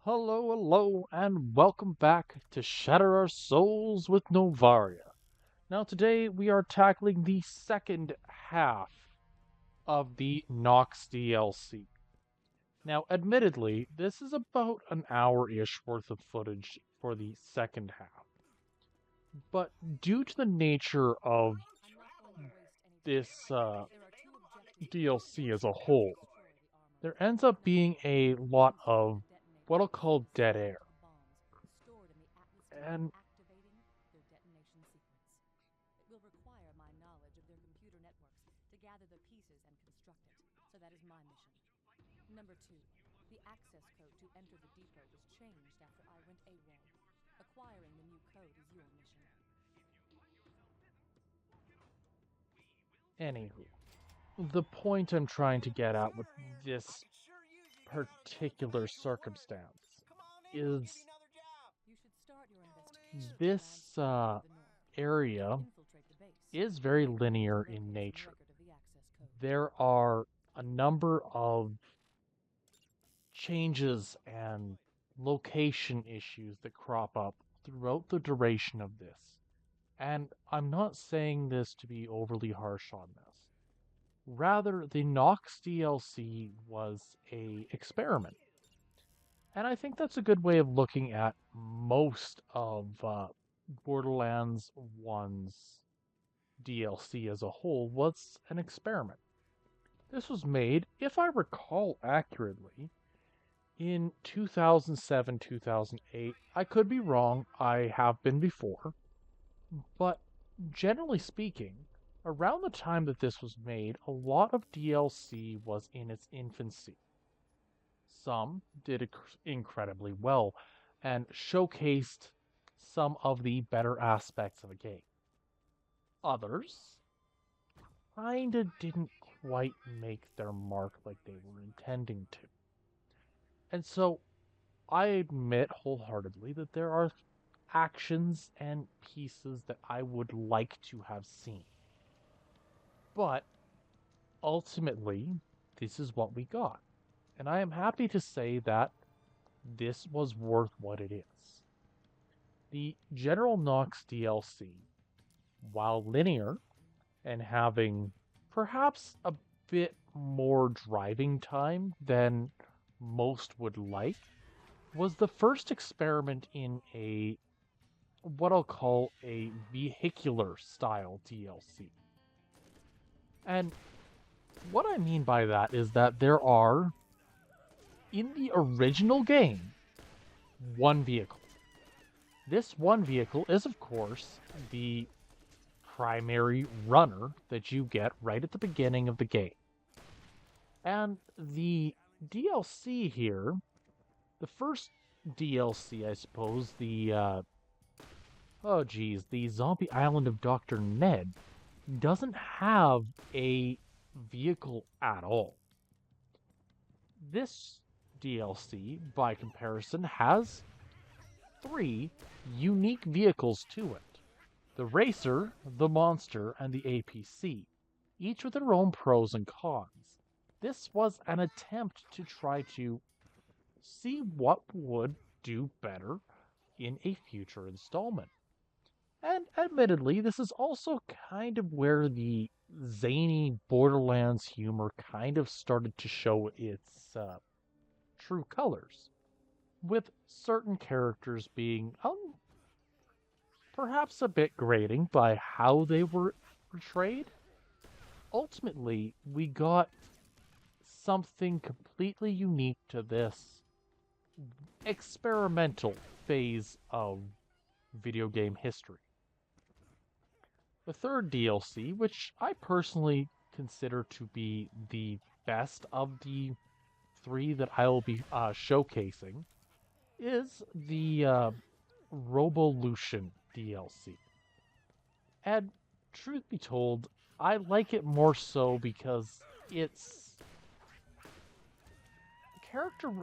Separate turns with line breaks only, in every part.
Hello, hello, and welcome back to Shatter Our Souls with Novaria. Now, today we are tackling the second half of the Knoxx DLC. Now, admittedly, this is about an hour-ish worth of footage for the second half, but due to the nature of this DLC as a whole, there ends up being a lot of what I'll call dead air. And anywho, the point I'm trying to get at with this particular circumstance is this area is very linear in nature. There are a number of changes and location issues that crop up throughout the duration of this. And I'm not saying this to be overly harsh on this. Rather, the Knoxx DLC was a experiment. And I think that's a good way of looking at most of Borderlands 1's DLC as a whole was an experiment. This was made, if I recall accurately, in 2007, 2008. I could be wrong, I have been before, but generally speaking, around the time that this was made, a lot of DLC was in its infancy. Some did incredibly well and showcased some of the better aspects of a game. Others kinda didn't quite make their mark like they were intending to. And so I admit wholeheartedly that there are actions and pieces that I would like to have seen. But ultimately, this is what we got. And I am happy to say that this was worth what it is. The General Knoxx DLC, while linear and having perhaps a bit more driving time than most would like, was the first experiment in a what I'll call a vehicular style DLC. And what I mean by that is that there are, in the original game, one vehicle. This one vehicle is, of course, the primary runner that you get right at the beginning of the game. And the DLC here, the first DLC, I suppose, the Zombie Island of Dr. Ned, doesn't have a vehicle at all. This DLC, by comparison, has three unique vehicles to it: the Racer, the Monster, and the APC, each with their own pros and cons. This was an attempt to try to see what would do better in a future installment. And admittedly, this is also kind of where the zany Borderlands humor kind of started to show its true colors, with certain characters being perhaps a bit grating by how they were portrayed. Ultimately, we got something completely unique to this experimental phase of video game history. The third DLC, which I personally consider to be the best of the three that I will be showcasing, is the Robolution DLC. And truth be told, I like it more so because it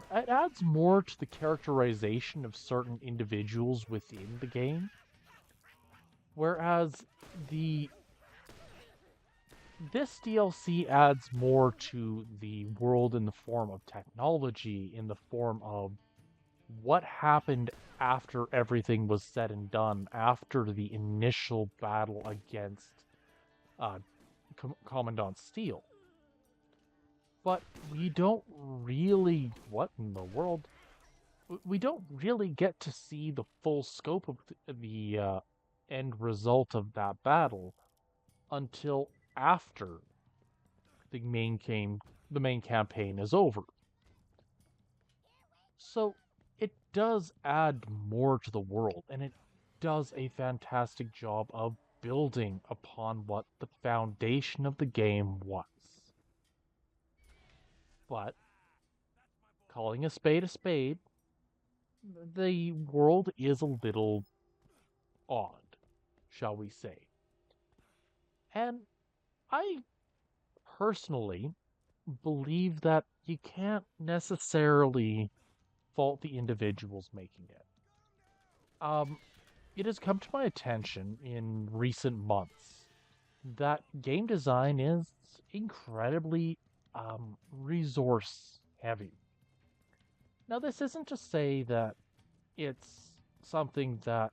adds more to the characterization of certain individuals within the game. Whereas the this DLC adds more to the world in the form of technology, in the form of what happened after everything was said and done, after the initial battle against uh, Commandant Steele. But we don't really, what in the world? We don't really get to see the full scope of the end result of that battle until after the main campaign is over. So it does add more to the world, and it does a fantastic job of building upon what the foundation of the game was. But calling a spade, the world is a little odd, shall we say. And I personally believe that you can't necessarily fault the individuals making it. Um, it has come to my attention in recent months that game design is incredibly resource heavy. Now, this isn't to say that it's something that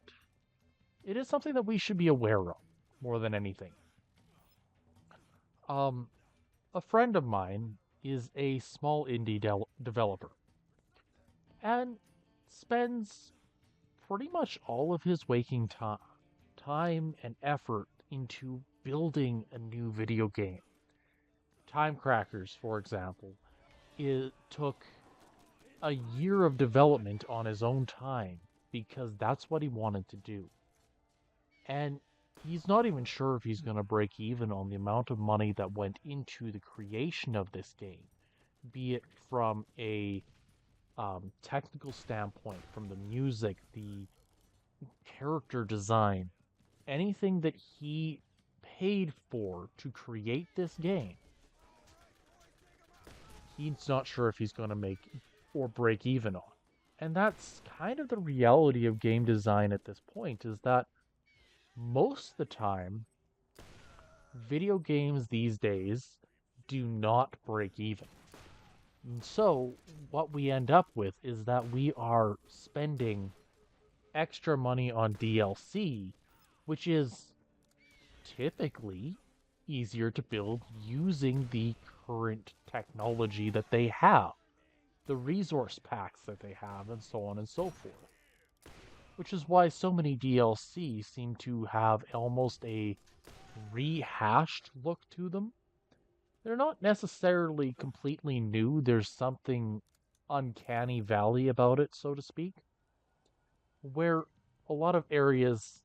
it is something that we should be aware of more than anything. Um, a friend of mine is a small indie developer and spends pretty much all of his waking time and effort into building a new video game. Time Crackers, for example, it took a year of development on his own time because that's what he wanted to do. And he's not even sure if he's going to break even on the amount of money that went into the creation of this game, be it from a technical standpoint, from the music, the character design, anything that he paid for to create this game. He's not sure if he's going to make or break even on. And that's kind of the reality of game design at this point, is that most of the time, video games these days do not break even. And so, what we end up with is that we are spending extra money on DLC, which is typically easier to build using the current technology that they have, the resource packs that they have, and so on and so forth. Which is why so many DLC seem to have almost a rehashed look to them. They're not necessarily completely new, there's something uncanny valley about it, so to speak, where a lot of areas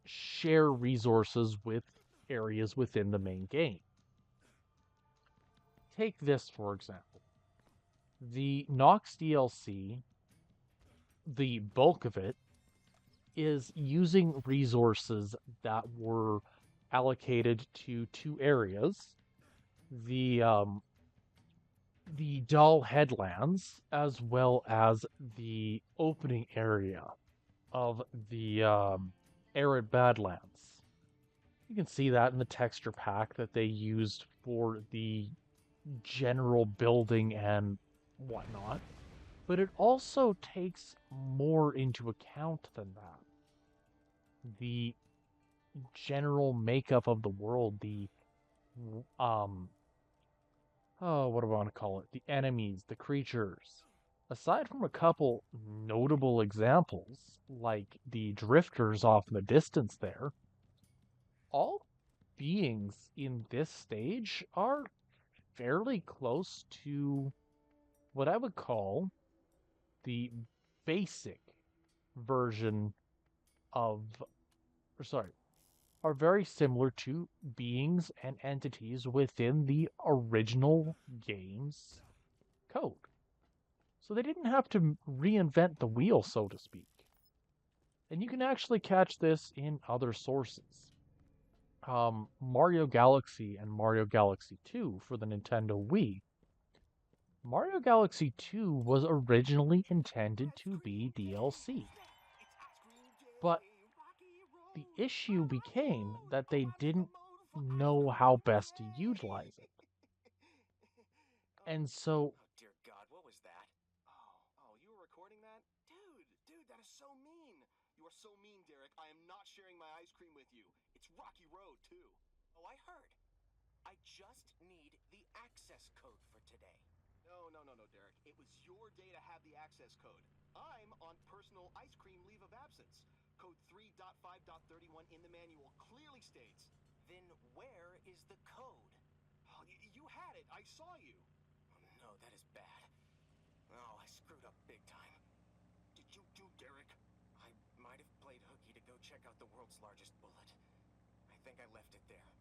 share resources with areas within the main game. Take this, for example. The Knoxx DLC, the bulk of it, is using resources that were allocated to two areas, the Dull Headlands, as well as the opening area of the Arid Badlands. You can see that in the texture pack that they used for the general building and whatnot. But it also takes more into account than that. The general makeup of the world, the what do I want to call it? The enemies, the creatures. Aside from a couple notable examples, like the drifters off in the distance there, all beings in this stage are fairly close to what I would call the basic version of, or sorry, are very similar to beings and entities within the original game's code. So they didn't have to reinvent the wheel, so to speak. And you can actually catch this in other sources. Mario Galaxy and Mario Galaxy 2 for the Nintendo Wii. Mario Galaxy 2 was originally intended to be DLC. But the issue became that they didn't know how best to utilize it. And so
recording that? Dude, that is so mean. You are so mean, Derek. I am not sharing my ice cream with you. It's Rocky Road, too. Oh, I heard. I just need the access code for today. No, Derek. It was your day to have the access code. I'm on personal ice cream leave of absence. Code 3.5.31 in the manual clearly states. Then where is the code? Oh, you had it. I saw you. Oh, no, that is bad. Oh, I screwed up big time. Did you do, Derek? I might have played hooky to go check out the world's largest bullet. I think I left it there.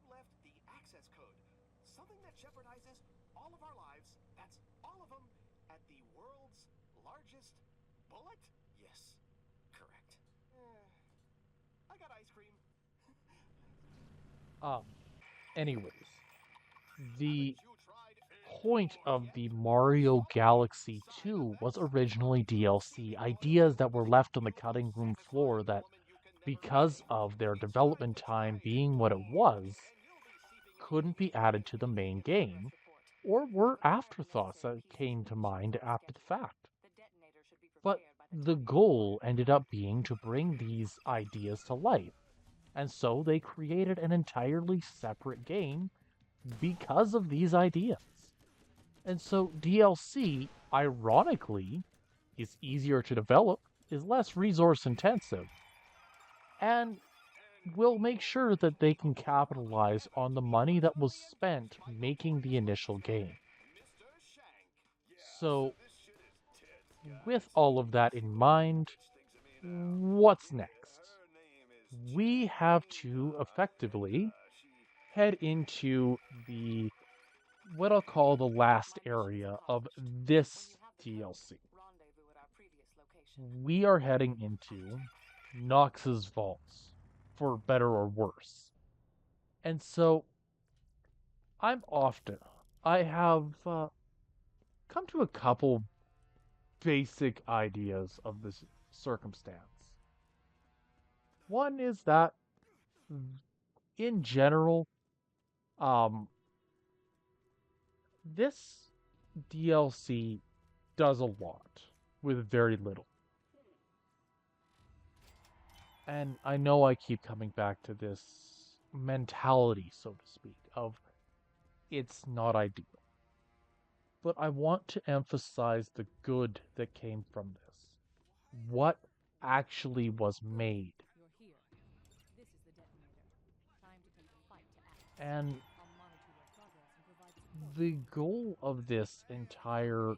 Left the access code. Something that jeopardizes all of our lives. That's all of them at the world's largest bullet? Yes, correct. I got ice cream.
Anyways, the point of the Mario Galaxy 2 was originally DLC, ideas that were left on the cutting room floor that, because of their development time being what it was, couldn't be added to the main game, or were afterthoughts that came to mind after the fact. But the goal ended up being to bring these ideas to life, and so they created an entirely separate game because of these ideas. And so DLC, ironically, is easier to develop, is less resource intensive, and will make sure that they can capitalize on the money that was spent making the initial game. So, with all of that in mind, what's next? We have to effectively head into what I'll call the last area of this DLC. We are heading into Knoxx's vaults, for better or worse. And so, I have come to a couple basic ideas of this circumstance. One is that, in general, this DLC does a lot with very little. And I know I keep coming back to this mentality, so to speak, of it's not ideal. But I want to emphasize the good that came from this. What actually was made. And the goal of this entire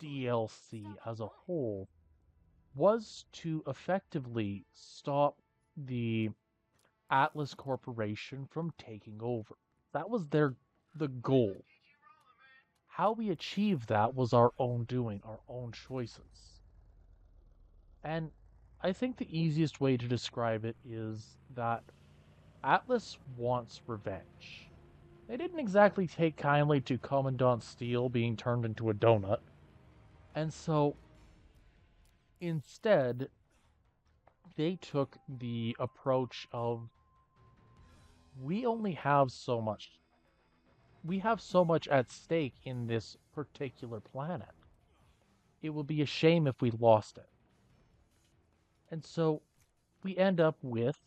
DLC as a whole was to effectively stop the Atlas Corporation from taking over. That was the goal. How we achieved that was our own doing, our own choices. And I think the easiest way to describe it is that Atlas wants revenge. They didn't exactly take kindly to Commandant Steele being turned into a donut. And so, instead, they took the approach of, we only have so much. We have so much at stake in this particular planet. It would be a shame if we lost it. And so, we end up with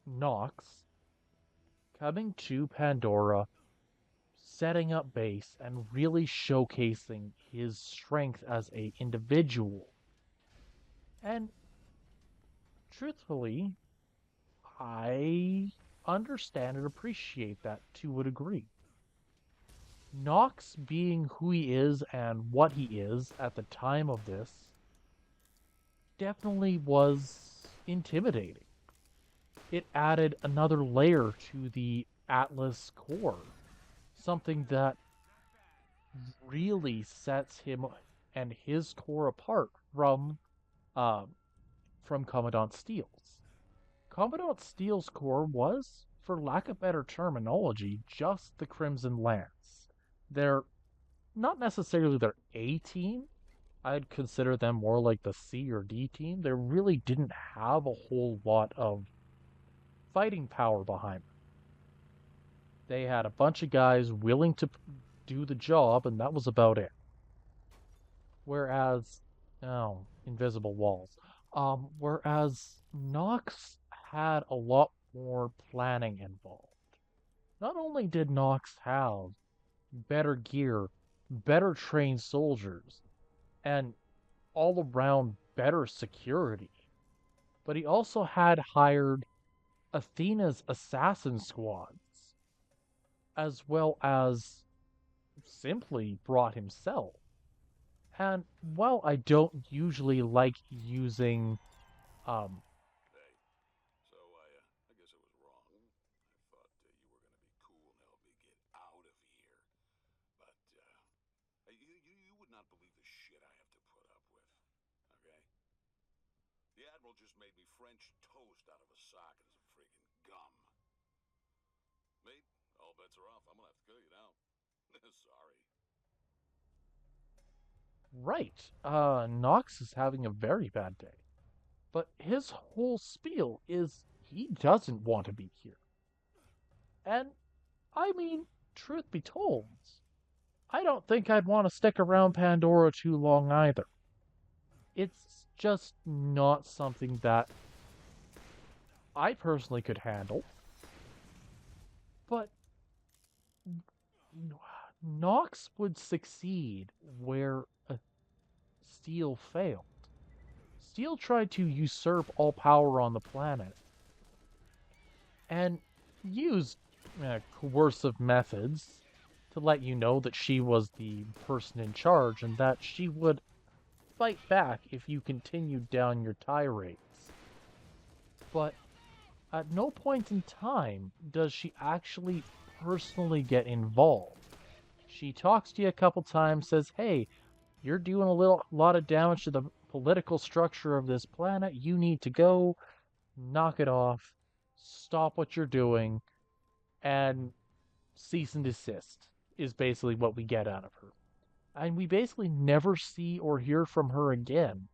Knoxx coming to Pandora, setting up base, and really showcasing his strength as an individual. And truthfully, I understand and appreciate that to a degree. Knoxx being who he is and what he is at the time of this definitely was intimidating. It added another layer to the Atlas core, something that really sets him and his core apart from Commandant Steele's. Commandant Steele's core was, for lack of better terminology, just the Crimson Lance. They're not necessarily their A team. I'd consider them more like the C or D team. They really didn't have a whole lot of fighting power behind them. They had a bunch of guys willing to do the job, and that was about it. Whereas, oh, invisible walls. Whereas Knoxx had a lot more planning involved. Not only did Knoxx have better gear, better trained soldiers, and all around better security, but he also had hired Athena's assassin squads, as well as simply brought himself. And while I don't usually like using um
Hey, so I guess I was wrong. I thought you were gonna be cool and help me get out of here. But you would not believe the shit I have to put up with. Okay? The Admiral just made me French toast out of a sock and some friggin' gum. Mate, all bets are off. I'm gonna have to kill you now. Sorry.
right. Knox is having a very bad day. But his whole spiel is he doesn't want to be here. And I mean, truth be told, I don't think I'd want to stick around Pandora too long either. It's just not something that I personally could handle. But Knox would succeed where Steel failed. Steel tried to usurp all power on the planet and used coercive methods to let you know that she was the person in charge and that she would fight back if you continued down your tirades. But at no point in time does she actually personally get involved. She talks to you a couple times, says, "Hey, you're doing a lot of damage to the political structure of this planet. You need to go, knock it off, stop what you're doing, and cease and desist," is basically what we get out of her. And we basically never see or hear from her again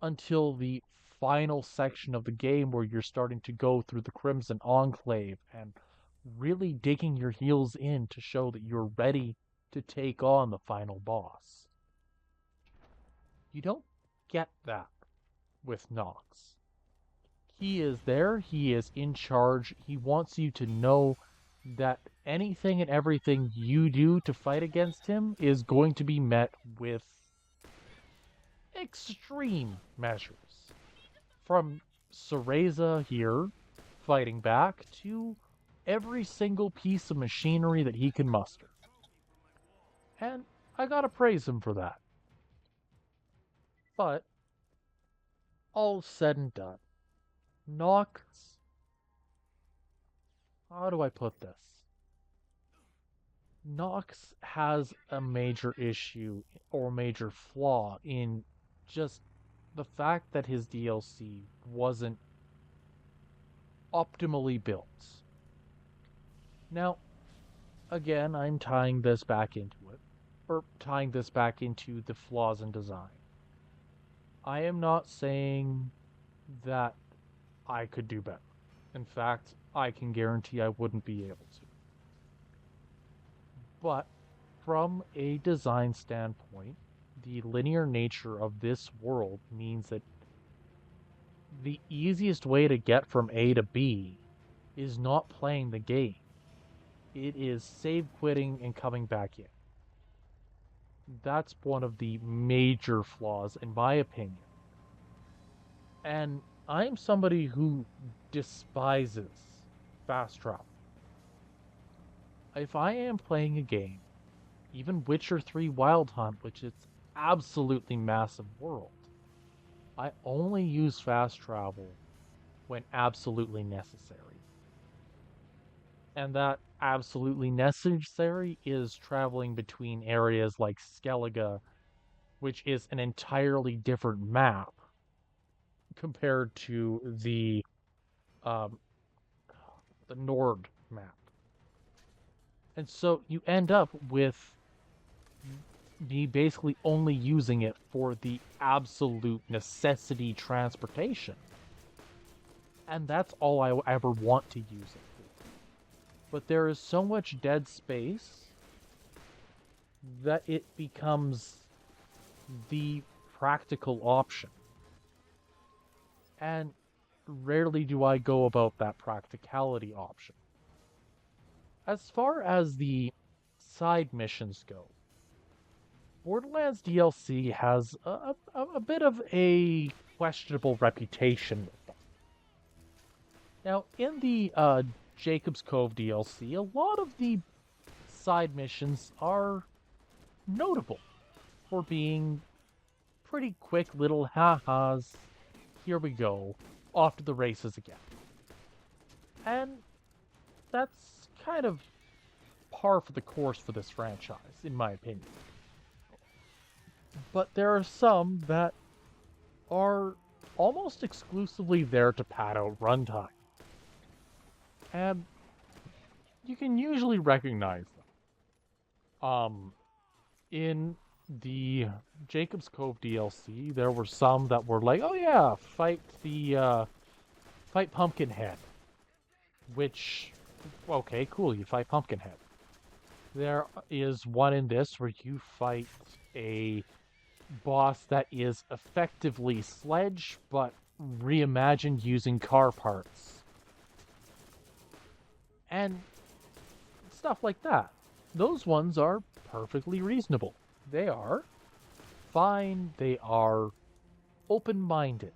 until the final section of the game where you're starting to go through the Crimson Enclave and really digging your heels in to show that you're ready to take on the final boss. You don't get that with Knox. He is there, he is in charge, he wants you to know that anything and everything you do to fight against him is going to be met with extreme measures. From Cereza here fighting back to every single piece of machinery that he can muster. And I gotta praise him for that. But all said and done, Knox, how do I put this? Knox has a major issue or major flaw in just the fact that his DLC wasn't optimally built. Now, again, I'm tying this back into it, or tying this back into the flaws in design. I am not saying that I could do better. In fact, I can guarantee I wouldn't be able to. But from a design standpoint, the linear nature of this world means that the easiest way to get from A to B is not playing the game. It is save quitting and coming back in. That's one of the major flaws, in my opinion. And I'm somebody who despises fast travel. If I am playing a game, even Witcher 3 Wild Hunt, which is absolutely massive world, I only use fast travel when absolutely necessary. And that absolutely necessary is traveling between areas like Skellige, which is an entirely different map compared to um, the Nord map. And so you end up with me basically only using it for the absolute necessity transportation. And that's all I ever want to use it for. But there is so much dead space that it becomes the practical option. And rarely do I go about that practicality option. As far as the side missions go, Borderlands DLC has a bit of a questionable reputation with them. Now, in the Jacob's Cove DLC, a lot of the side missions are notable for being pretty quick little ha-has. Here we go, off to the races again. And that's kind of par for the course for this franchise, in my opinion. But there are some that are almost exclusively there to pad out runtime. And you can usually recognize them. In the Jacob's Cove DLC, there were some that were like, oh yeah, fight Pumpkinhead. Which, okay, cool, you fight Pumpkinhead. There is one in this where you fight a boss that is effectively Sledge, but reimagined using car parts. And stuff like that. Those ones are perfectly reasonable. They are fine, they are open-minded.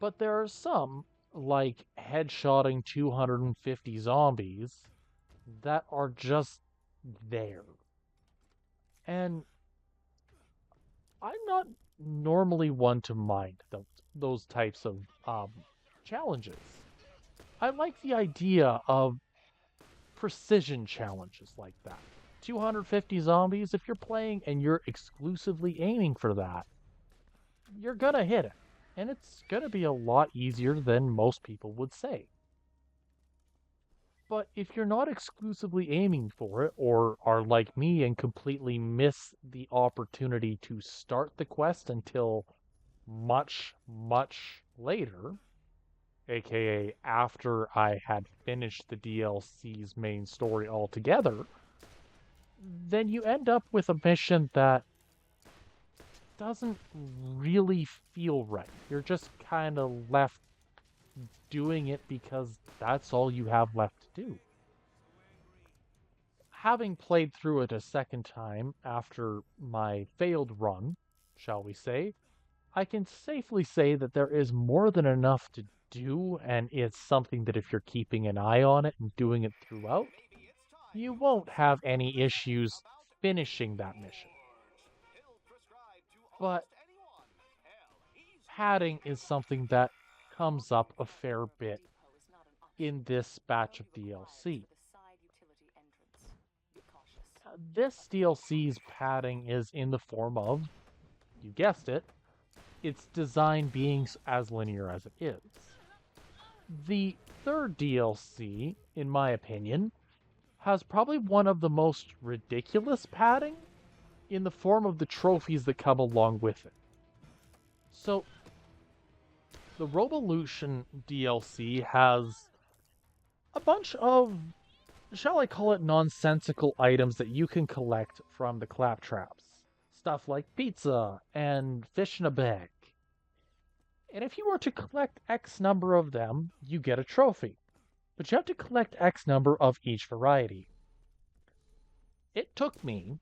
But there are some, like headshotting 250 zombies, that are just there. And I'm not normally one to mind those types of challenges. I like the idea of precision challenges like that. 250 zombies, if you're playing and you're exclusively aiming for that, you're gonna hit it. And it's gonna be a lot easier than most people would say. But if you're not exclusively aiming for it, or are like me and completely miss the opportunity to start the quest until much, much later, aka after I had finished the DLC's main story altogether, then you end up with a mission that doesn't really feel right. You're just kind of left doing it because that's all you have left to do. Having played through it a second time after my failed run, shall we say, I can safely say that there is more than enough to do, and it's something that if you're keeping an eye on it and doing it throughout, you won't have any issues finishing that mission. But padding is something that comes up a fair bit in this batch of DLC. This DLC's padding is in the form of, you guessed it, its design being as linear as it is. The third DLC, in my opinion, has probably one of the most ridiculous padding in the form of the trophies that come along with it. So, the Revolution DLC has a bunch of, shall I call it, nonsensical items that you can collect from the claptraps. Stuff like pizza and fish in a bag. And if you were to collect X number of them, you get a trophy. But you have to collect X number of each variety. It took me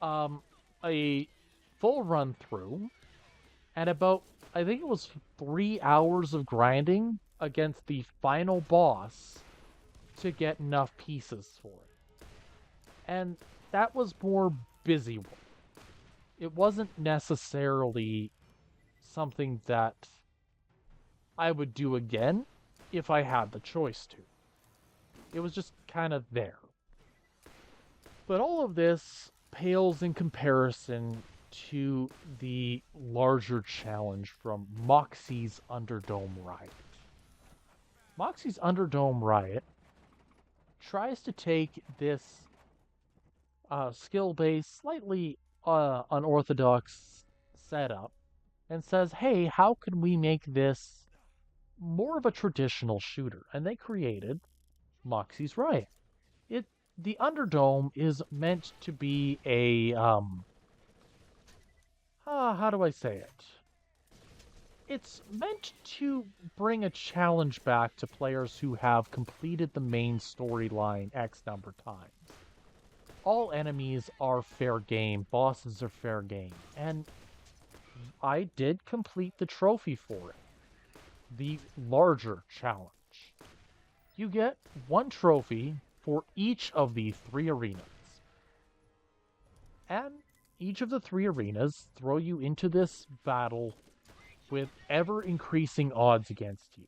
a full run through and about, I think it was 3 hours of grinding against the final boss to get enough pieces for it. And that was more busy work. It wasn't necessarily something that I would do again if I had the choice to. It was just kind of there. But all of this pales in comparison to the larger challenge from Moxxi's Underdome Riot. Moxxi's Underdome Riot tries to take this skill-based, slightly unorthodox setup and says, hey, how can we make this more of a traditional shooter? And they created Moxxi's Riot. It the Underdome is meant to be a how do I say it? It's meant to bring a challenge back to players who have completed the main storyline X number of times. All enemies are fair game, bosses are fair game, and I did complete the trophy for it. The larger challenge. You get one trophy for each of the 3 arenas. And each of the 3 arenas throw you into this battle with ever increasing odds against you.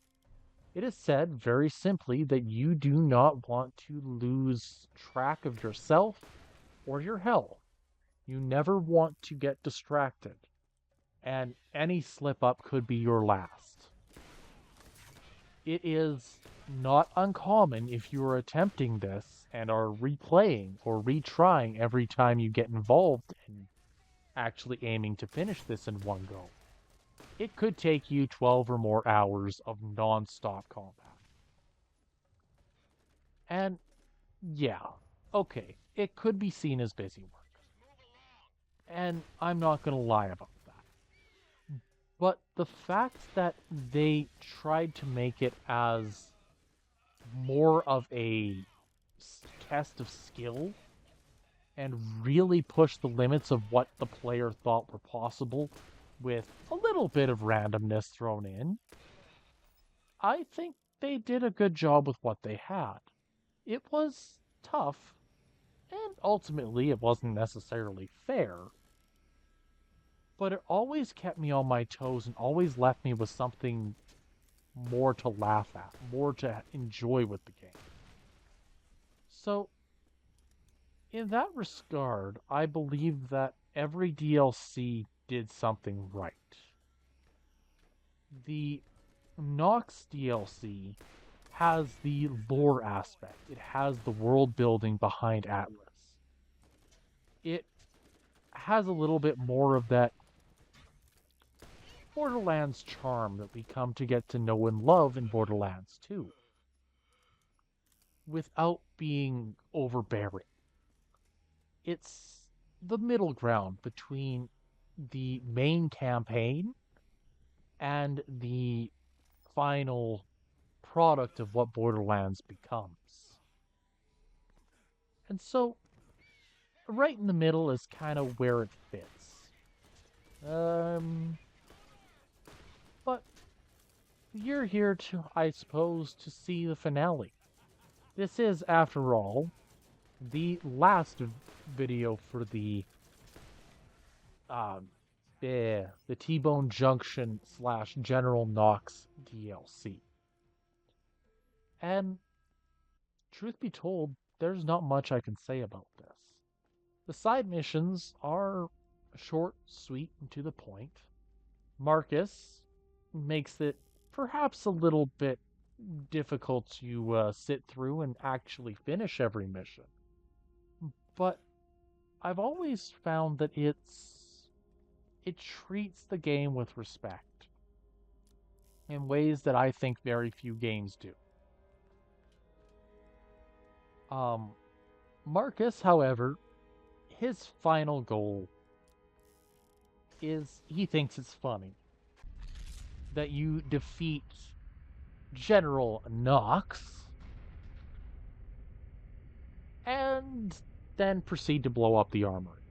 It is said very simply that you do not want to lose track of yourself or your health. You never want to get distracted, and any slip up could be your last. It is not uncommon if you are attempting this and are replaying or retrying every time you get involved in actually aiming to finish this in one go. It could take you 12 or more hours of non-stop combat. And yeah, okay, it could be seen as busy work. And I'm not going to lie about that. But the fact that they tried to make it as more of a test of skill and really push the limits of what the player thought were possible with a little bit of randomness thrown in, I think they did a good job with what they had. It was tough, and ultimately it wasn't necessarily fair, but it always kept me on my toes and always left me with something more to laugh at, more to enjoy with the game. So, in that regard, I believe that every DLC did something right. The Knoxx DLC has the lore aspect. It has the world building behind Atlas. It has a little bit more of that Borderlands charm that we come to get to know and love in Borderlands 2, without being overbearing. It's the middle ground between the main campaign and the final product of what Borderlands becomes. And so, right in the middle is kind of where it fits. But you're here to, I suppose, to see the finale. This is, after all, the last video for the T-Bone Junction / General Knoxx DLC. And truth be told, there's not much I can say about this. The side missions are short, sweet, and to the point. Marcus makes it perhaps a little bit difficult to sit through and actually finish every mission. But I've always found that it treats the game with respect in ways that I think very few games do. Marcus, however, his final goal is he thinks it's funny that you defeat General Knoxx and then proceed to blow up the armory.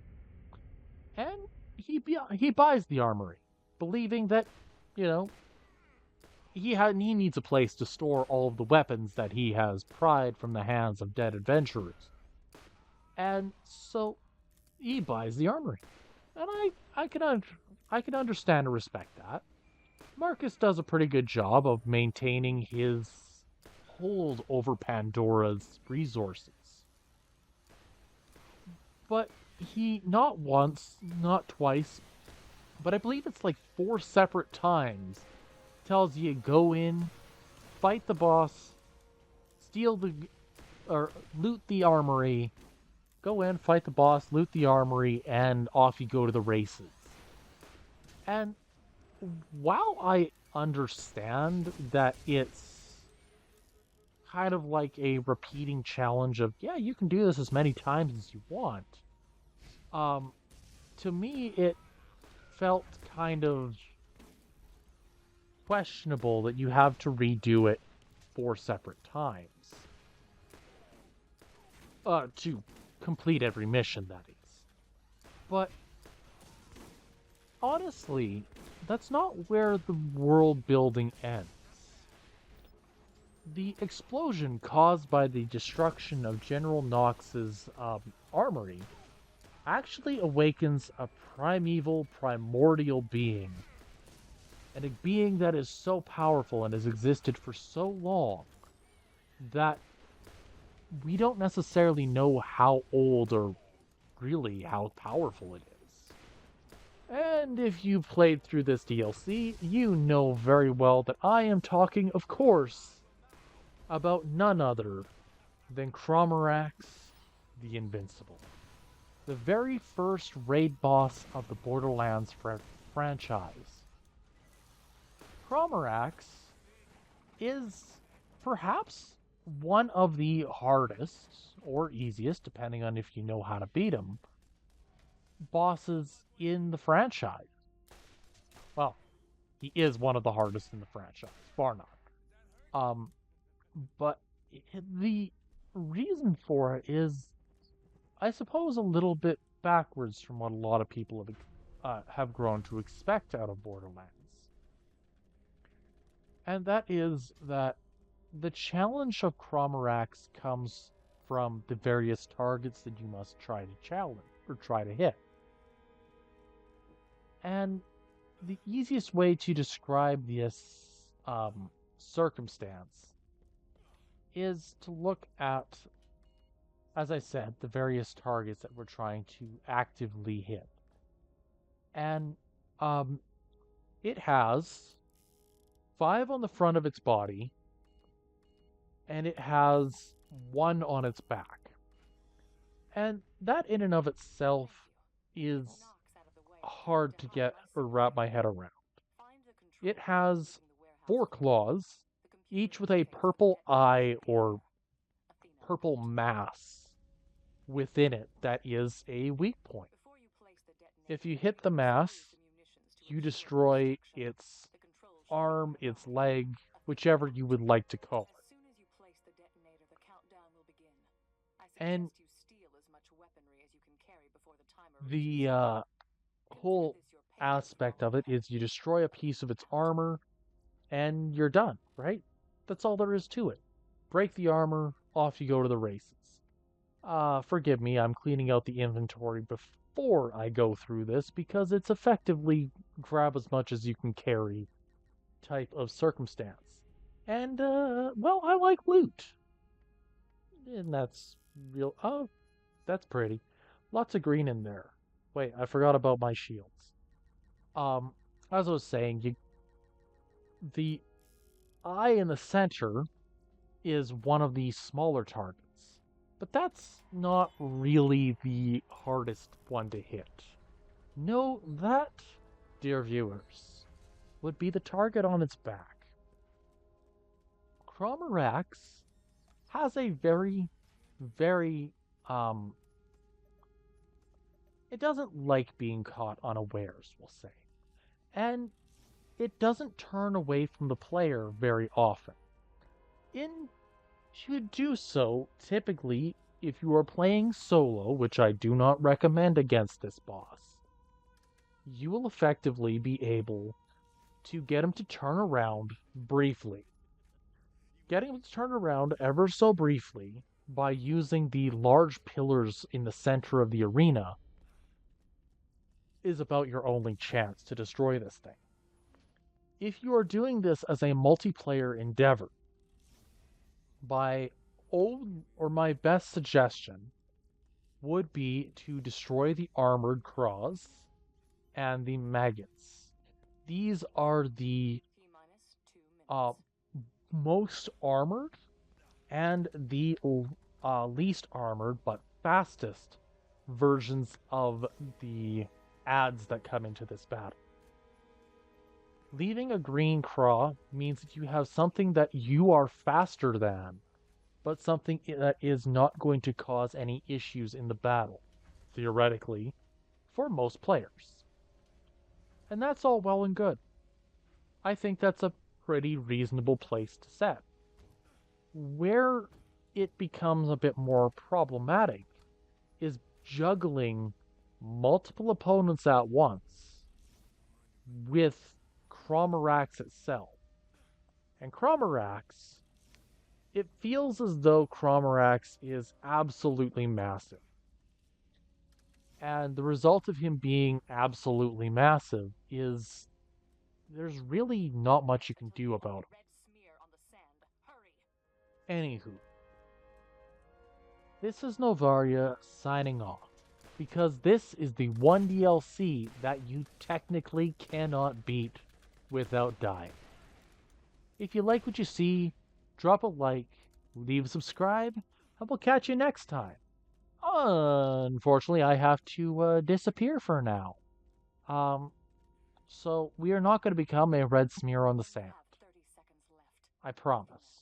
And he buys the armory, believing that, you know, he needs a place to store all of the weapons that he has pried from the hands of dead adventurers. And so he buys the armory. And I can understand and respect that. Marcus does a pretty good job of maintaining his hold over Pandora's resources. But he, not once, not twice, but I believe it's like 4 separate times, tells you go in, fight the boss, loot the armory, go in, fight the boss, loot the armory, and off you go to the races. And while I understand that it's kind of like a repeating challenge of, yeah, you can do this as many times as you want. Um, to me, it felt kind of questionable that you have to redo it 4 separate times. To complete every mission, that is. But honestly, that's not where the world building ends. The explosion caused by the destruction of General Knoxx's armory actually awakens a primeval, primordial being. And a being that is so powerful and has existed for so long that we don't necessarily know how old or really how powerful it is. And if you played through this DLC, you know very well that I am talking, of course, about none other than Crommerax the Invincible, the very first raid boss of the Borderlands franchise. Crommerax is perhaps one of the hardest, or easiest, depending on if you know how to beat him, bosses in the franchise. Well, he is one of the hardest in the franchise, bar none. But the reason for it is, I suppose, a little bit backwards from what a lot of people have grown to expect out of Borderlands. And that is that the challenge of Crommerax comes from the various targets that you must try to challenge or try to hit. And the easiest way to describe this circumstance is to look at, as I said, the various targets that we're trying to actively hit. And it has 5 on the front of its body, and it has 1 on its back. And that in and of itself is hard to get or wrap my head around. It has 4 claws, each with a purple eye or purple mass within it that is a weak point. If you hit the mass, you destroy its arm, its leg, whichever you would like to call it. And the whole aspect of it is you destroy a piece of its armor and you're done, right? That's all there is to it. Break the armor, off you go to the races. Forgive me, I'm cleaning out the inventory before I go through this because it's effectively grab as much as you can carry type of circumstance. And, well, I like loot. And that's real. Oh, that's pretty. Lots of green in there. Wait, I forgot about my shields. As I was saying, the eye in the center is one of the smaller targets. But that's not really the hardest one to hit. No, that, dear viewers, would be the target on its back. Crommerax has a very, very, it doesn't like being caught unawares, we'll say. And it doesn't turn away from the player very often. To do so, typically, if you are playing solo, which I do not recommend against this boss, you will effectively be able to get him to turn around briefly. Getting him to turn around ever so briefly by using the large pillars in the center of the arena is about your only chance to destroy this thing. If you are doing this as a multiplayer endeavor, my best suggestion would be to destroy the armored craws and the maggots. These are the most armored and the least armored but fastest versions of the adds that come into this battle. Leaving a green craw means that you have something that you are faster than but something that is not going to cause any issues in the battle, theoretically, for most players. And that's all well and good. I think that's a pretty reasonable place to set. Where it becomes a bit more problematic is juggling multiple opponents at once with Chromarax itself. And Chromarax, it feels as though Chromarax is absolutely massive. And the result of him being absolutely massive is there's really not much you can do about him. Anywho, this is Novaria signing off, because this is the one DLC that you technically cannot beat without dying. If you like what you see, drop a like, leave a subscribe, and we'll catch you next time. Unfortunately, I have to disappear for now. So we are not going to become a red smear on the sand. I promise.